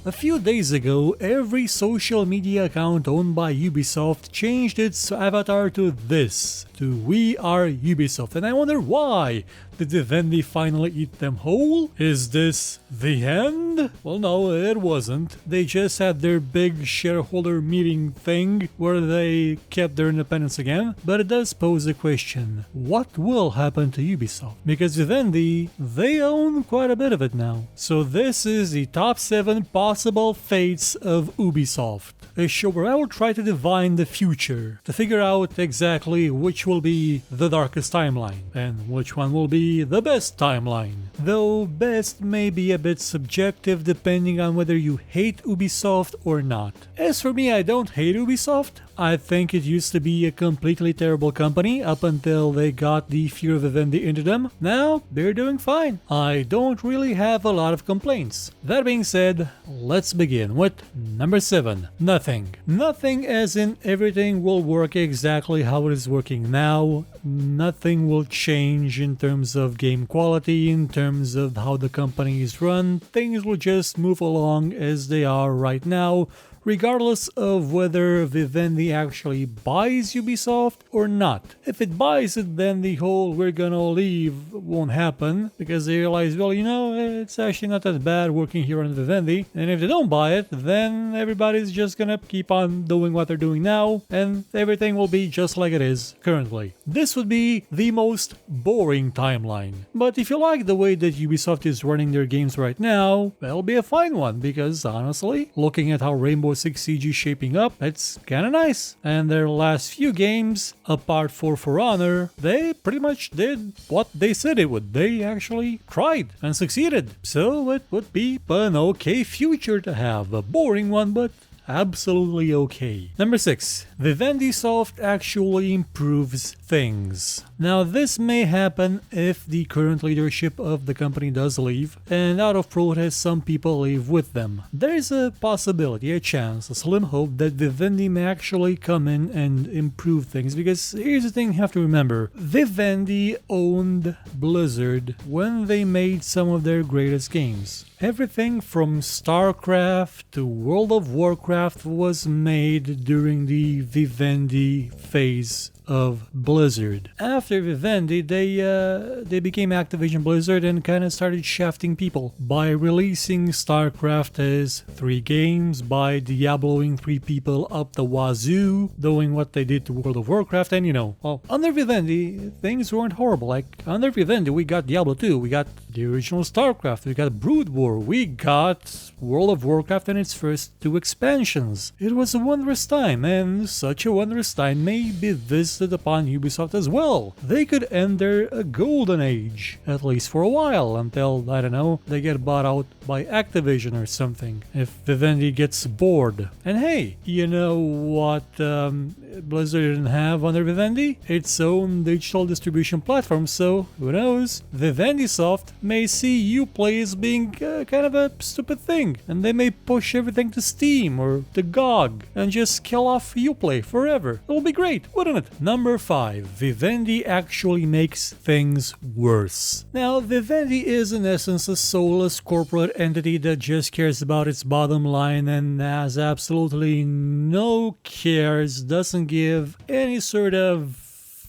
A few days ago, every social media account owned by Ubisoft changed its avatar to this, to We Are Ubisoft, and I wonder why. Did Vivendi finally eat them whole? Is this the end? Well, no, it wasn't. They just had their big shareholder meeting thing where they kept their independence again, but it does pose a question. What will happen to Ubisoft? Because Vivendi, they own quite a bit of it now. So this is the top 7 possible fates of Ubisoft. A show where I will try to divine the future, to figure out exactly which will be the darkest timeline, and which one will be the best timeline. Though best may be a bit subjective depending on whether you hate Ubisoft or not. As for me, I don't hate Ubisoft. I think it used to be a completely terrible company up until they got the fear of Vivendi into them. Now, they're doing fine. I don't really have a lot of complaints. That being said, let's begin with number 7. Nothing. Nothing as in everything will work exactly how it is working now. Nothing will change in terms of game quality, in terms of how the company is run. Things will just move along as they are right now, regardless of whether Vivendi actually buys Ubisoft or not. If it buys it, then the whole "we're gonna leave" won't happen, because they realize, well, you know, it's actually not that bad working here on Vivendi. And if they don't buy it, then everybody's just gonna keep on doing what they're doing now, and everything will be just like it is currently. This would be the most boring timeline. But if you like the way that Ubisoft is running their games right now, that'll be a fine one, because honestly, looking at how Rainbow Six Siege is shaping up, it's kinda nice. And their last few games, apart For Honor, they pretty much did what they said it would. They actually tried and succeeded. So it would be an okay future to have. A boring one, but absolutely okay. Number 6. Vivendi Soft actually improves things. Now this may happen if the current leadership of the company does leave, and out of protest some people leave with them. There is a possibility, a chance, a slim hope that Vivendi may actually come in and improve things, because here's the thing you have to remember. Vivendi owned Blizzard when they made some of their greatest games. Everything from StarCraft to World of Warcraft was made during the Vivendi phase of Blizzard. After Vivendi, they became Activision Blizzard and kind of started shafting people by releasing StarCraft as 3 games, by Diabloing 3 people up the wazoo, doing what they did to World of Warcraft, and well, under Vivendi, things weren't horrible. Like, under Vivendi, we got Diablo 2, we got the original StarCraft, we got Brood War, we got World of Warcraft and its first 2 expansions. It was a wondrous time, and such a wondrous time may be visited upon Ubisoft as well. They could end their golden age, at least for a while, until, I don't know, they get bought out by Activision or something, if Vivendi gets bored. And hey, you know what Blizzard didn't have under Vivendi? Its own digital distribution platform, so who knows? Vivendi Soft may see Uplay as being kind of a stupid thing, and they may push everything to Steam or to GOG and just kill off Uplay forever. It'll be great, wouldn't it? Number 5. Vivendi actually makes things worse. Now, Vivendi is in essence a soulless corporate entity that just cares about its bottom line and has absolutely no cares, doesn't give any sort of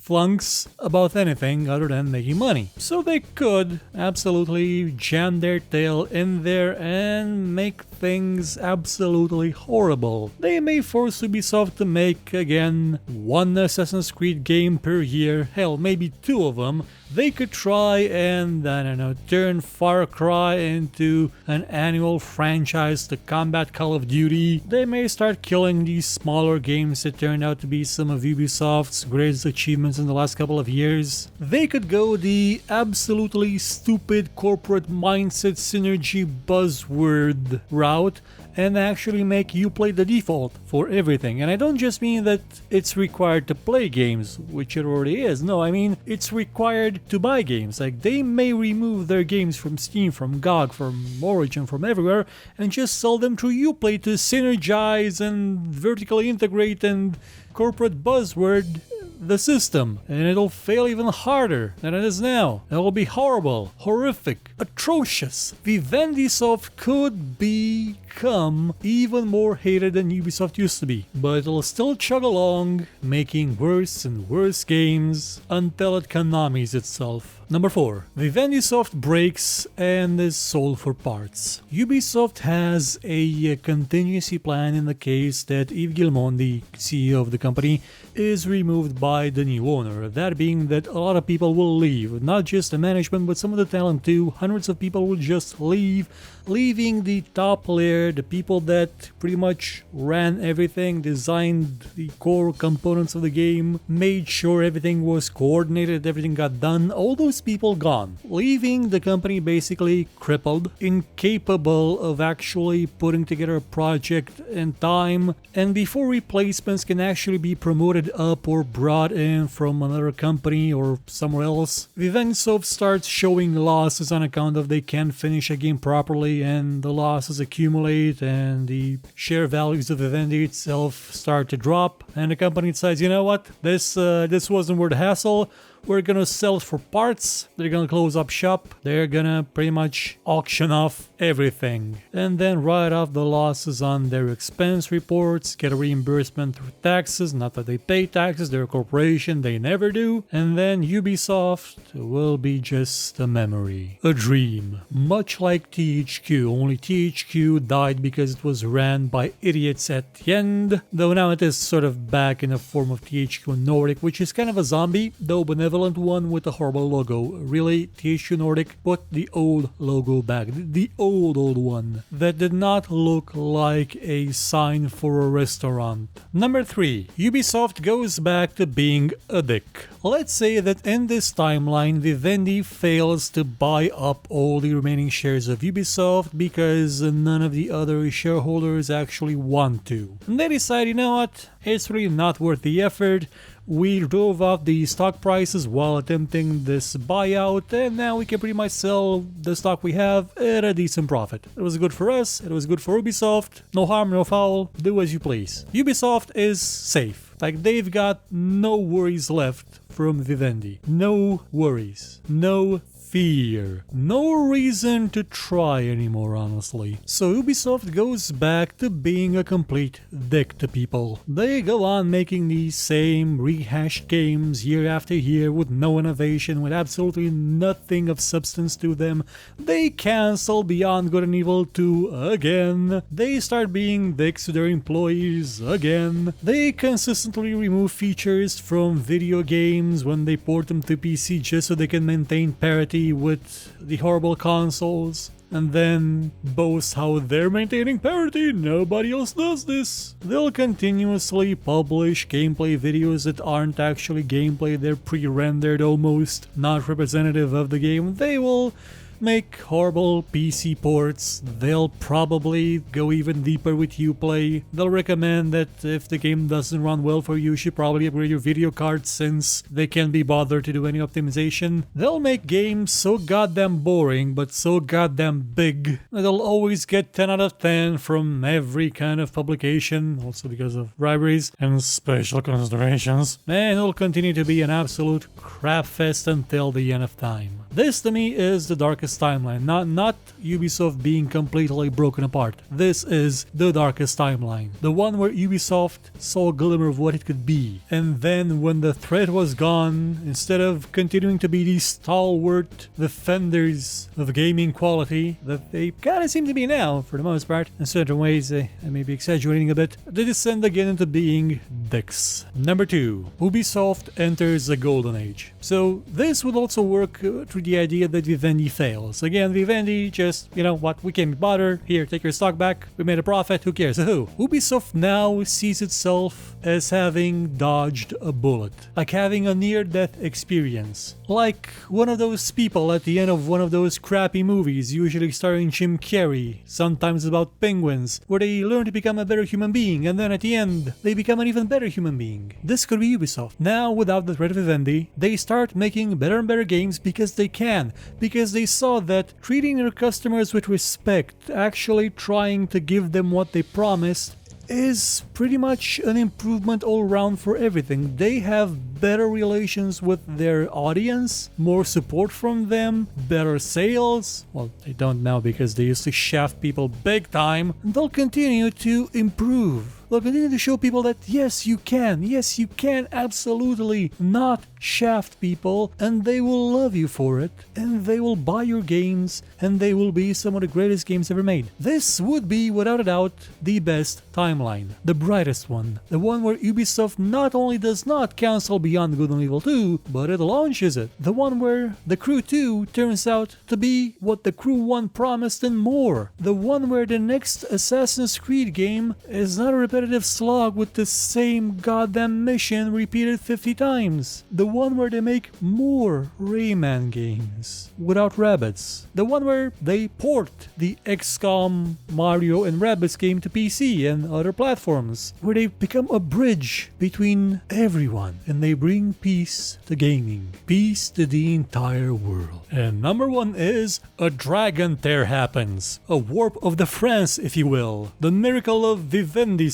flunks about anything other than making money. So they could absolutely jam their tail in there and make things absolutely horrible. They may force Ubisoft to make, again, 1 Assassin's Creed game per year, hell, maybe 2 of them. They could try and, I don't know, turn Far Cry into an annual franchise to combat Call of Duty. They may start killing these smaller games that turned out to be some of Ubisoft's greatest achievements in the last couple of years. They could go the absolutely stupid corporate mindset synergy buzzword route and actually make Uplay the default for everything. And I don't just mean that it's required to play games, which it already is. No, I mean it's required to buy games. Like, they may remove their games from Steam, from GOG, from Origin, from everywhere, and just sell them through Uplay to synergize and vertically integrate and corporate buzzword the system, and it'll fail even harder than it is now. It'll be horrible, horrific, atrocious. Vivendisoft could become even more hated than Ubisoft used to be, but it'll still chug along, making worse and worse games until it Konamis itself. Number 4. Vivendisoft breaks and is sold for parts. Ubisoft has a contingency plan in the case that Yves Guillemot, the CEO of the company, is removed by the new owner. That being that a lot of people will leave, not just the management but some of the talent too. Hundreds of people will just leave, leaving the top layer, the people that pretty much ran everything, designed the core components of the game, made sure everything was coordinated, everything got done. All those people gone, leaving the company basically crippled, incapable of actually putting together a project in time, and before replacements can actually be promoted up or brought in from another company or somewhere else, Vivendisoft starts showing losses on account of they can't finish a game properly, and the losses accumulate and the share values of Vivendi itself start to drop, and the company decides, you know what, this wasn't worth the hassle. We're gonna sell it for parts, they're gonna close up shop, they're gonna pretty much auction off everything, and then write off the losses on their expense reports, get a reimbursement through taxes, not that they pay taxes, they're a corporation, they never do, and then Ubisoft will be just a memory, a dream, much like THQ, only THQ died because it was ran by idiots at the end, though now it is sort of back in the form of THQ Nordic, which is kind of a zombie, though benevolent one with a horrible logo. Really, THQ Nordic put the old logo back, the old one that did not look like a sign for a restaurant. Number 3. Ubisoft goes back to being a dick. Let's say that in this timeline Vivendi fails to buy up all the remaining shares of Ubisoft because none of the other shareholders actually want to. And they decide, you know what, it's really not worth the effort. We drove up the stock prices while attempting this buyout, and now we can pretty much sell the stock we have at a decent profit. It was good for us, it was good for Ubisoft, no harm, no foul, do as you please. Ubisoft is safe. Like, they've got no worries left from Vivendi. No worries. No fear. No reason to try anymore, honestly. So Ubisoft goes back to being a complete dick to people. They go on making these same rehashed games year after year with no innovation, with absolutely nothing of substance to them. They cancel Beyond Good and Evil 2 again. They start being dicks to their employees again. They consistently remove features from video games when they port them to PC just so they can maintain parity with the horrible consoles, and then boast how they're maintaining parity, nobody else does this. They'll continuously publish gameplay videos that aren't actually gameplay, they're pre-rendered almost, not representative of the game. They will make horrible PC ports. They'll probably go even deeper with Uplay. They'll recommend that if the game doesn't run well for you, you should probably upgrade your video card since they can't be bothered to do any optimization. They'll make games so goddamn boring but so goddamn big that they'll always get 10 out of 10 from every kind of publication, also because of briberies and special considerations. And it'll continue to be an absolute crapfest until the end of time. This to me is the darkest timeline, not Ubisoft being completely broken apart. This is the darkest timeline, the one where Ubisoft saw a glimmer of what it could be, and then when the threat was gone, instead of continuing to be these stalwart defenders of gaming quality that they kinda seem to be now, for the most part, in certain ways, I may be exaggerating a bit, they descend again into being dicks. Number 2. Ubisoft enters the golden age. So this would also work through the idea that Vivendi fails. Again, Vivendi just, you know what, we can't be bothered, here, take your stock back, we made a profit, who cares? Who? Ubisoft now sees itself as having dodged a bullet, like having a near-death experience. Like one of those people at the end of one of those crappy movies, usually starring Jim Carrey, sometimes about penguins, where they learn to become a better human being, and then at the end, they become an even better human being. This could be Ubisoft. Now, without the threat of Vivendi, they start making better and better games because they can, because they saw that treating their customers with respect, actually trying to give them what they promised, is pretty much an improvement all around for everything. They have better relations with their audience, more support from them, better sales. Well, they don't now because they used to shaft people big time. And they'll continue to improve. They'll continue to show people that yes, you can absolutely not shaft people, and they will love you for it, and they will buy your games, and they will be some of the greatest games ever made. This would be, without a doubt, the best timeline, the brightest one, the one where Ubisoft not only does not cancel Beyond Good and Evil 2, but it launches it, the one where The Crew 2 turns out to be what The Crew 1 promised and more, the one where the next Assassin's Creed game is not a repetitive slog with the same goddamn mission repeated 50 times, the one where they make more Rayman games without rabbits, the one where they port the XCOM, Mario and Rabbids game to PC and other platforms, where they become a bridge between everyone and they bring peace to gaming, peace to the entire world. And number one is a dragon tear happens, a warp of the France, if you will, the miracle of Vivendi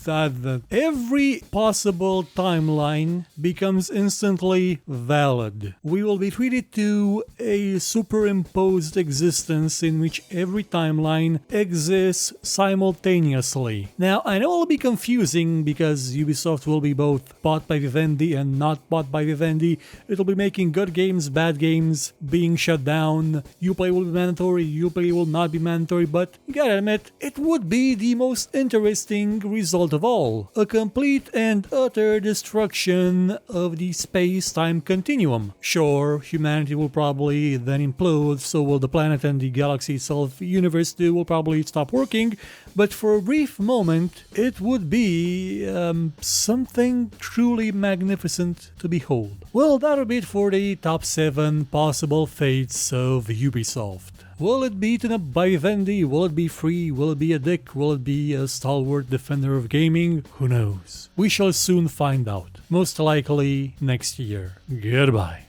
that every possible timeline becomes instantly valid. We will be treated to a superimposed existence in which every timeline exists simultaneously. Now, I know it'll be confusing because Ubisoft will be both bought by Vivendi and not bought by Vivendi. It'll be making good games, bad games, being shut down. Uplay will be mandatory, Uplay will not be mandatory, but you gotta admit, it would be the most interesting result of all, a complete and utter destruction of the space-time continuum. Sure, humanity will probably then implode, so will the planet and the galaxy itself, universe too, will probably stop working, but for a brief moment, it would be something truly magnificent to behold. Well, that'll be it for the top 7 possible fates of Ubisoft. Will it be eaten up by Vivendi? Will it be free? Will it be a dick? Will it be a stalwart defender of gaming? Who knows? We shall soon find out. Most likely next year. Goodbye.